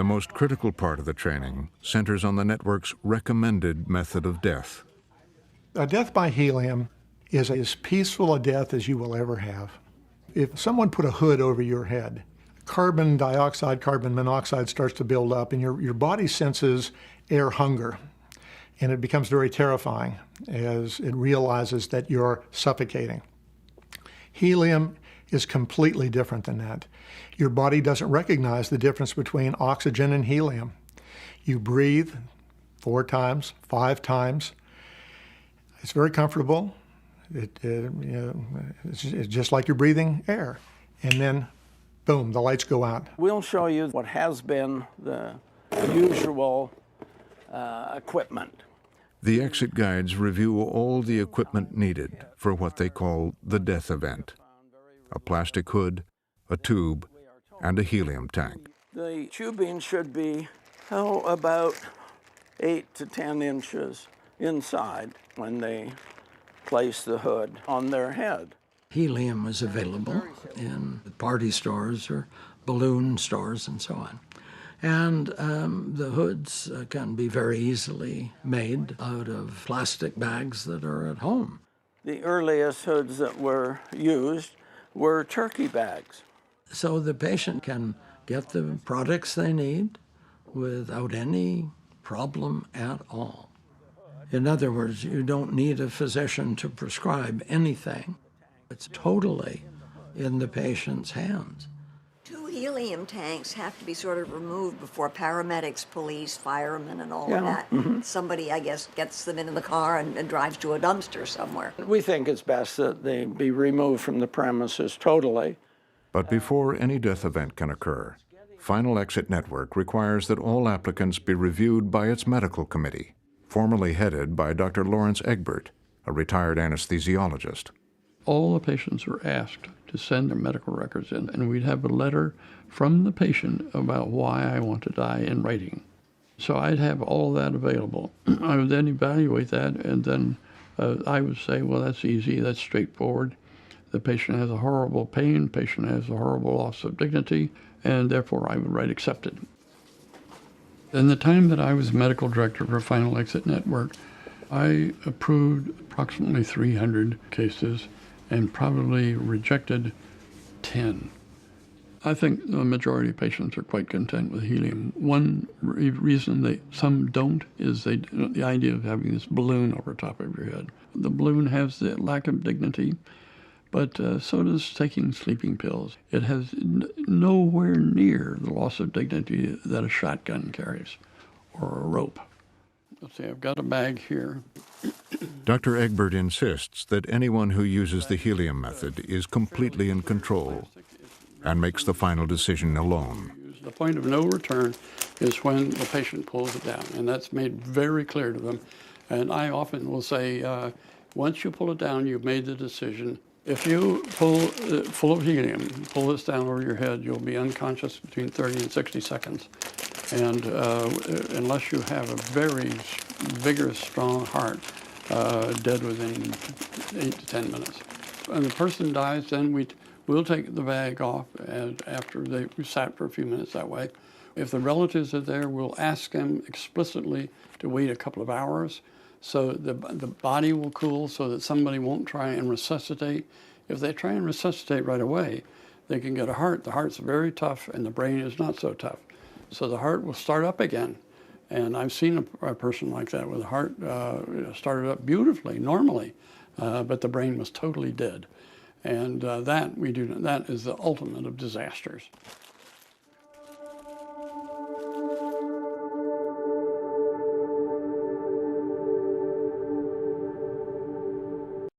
The most critical part of the training centers on the network's recommended method of death. A death by helium is as peaceful a death as you will ever have. If someone put a hood over your head, carbon dioxide, carbon monoxide starts to build up, and your body senses air hunger. And it becomes very terrifying as it realizes that you're suffocating. Helium is completely different than that. Your body doesn't recognize the difference between oxygen and helium. You breathe 4 times, 5 times. It's very comfortable. It's just like you're breathing air. And then, boom, the lights go out. We'll show you what has been the usual equipment. The exit guides review all the equipment needed for what they call the death event: a plastic hood, a tube, and a helium tank. The tubing should be, about 8 to 10 inches inside when they place the hood on their head. Helium is available in party stores or balloon stores and so on. And the hoods can be very easily made out of plastic bags that are at home. The earliest hoods that were used were turkey bags. So the patient can get the products they need without any problem at all. In other words, you don't need a physician to prescribe anything. It's totally in the patient's hands. 2 helium tanks have to be sort of removed before paramedics, police, firemen, and all of that. Somebody, I guess, gets them into the car and drives to a dumpster somewhere. We think it's best that they be removed from the premises totally. But before any death event can occur, Final Exit Network requires that all applicants be reviewed by its medical committee, formerly headed by Dr. Lawrence Egbert, a retired anesthesiologist. All the patients were asked to send their medical records in, and we'd have a letter from the patient about why I want to die in writing. So I'd have all that available. I would then evaluate that, and then I would say, well, that's easy, that's straightforward. The patient has a horrible pain, patient has a horrible loss of dignity, and therefore I would write accepted. In the time that I was medical director for Final Exit Network, I approved approximately 300 cases and probably rejected 10. I think the majority of patients are quite content with helium. One reason some don't is the idea of having this balloon over top of your head. The balloon has the lack of dignity, but so does taking sleeping pills. It has nowhere near the loss of dignity that a shotgun carries or a rope. Let's see, I've got a bag here. Dr. Egbert insists that anyone who uses the helium method is completely in control and makes the final decision alone. The point of no return is when the patient pulls it down, and that's made very clear to them. And I often will say, once you pull it down, you've made the decision. If you pull full of helium, pull this down over your head, you'll be unconscious between 30 and 60 seconds. And unless you have a very vigorous, strong heart, dead within 8 to 10 minutes. And the person dies, then we'll take the bag off and after they sat for a few minutes that way. If the relatives are there, we'll ask them explicitly to wait a couple of hours so the body will cool so that somebody won't try and resuscitate. If they try and resuscitate right away, they can get a heart. The heart's very tough and the brain is not so tough. So the heart will start up again. And I've seen a person like that with the heart started up beautifully, normally, but the brain was totally dead. And that is the ultimate of disasters.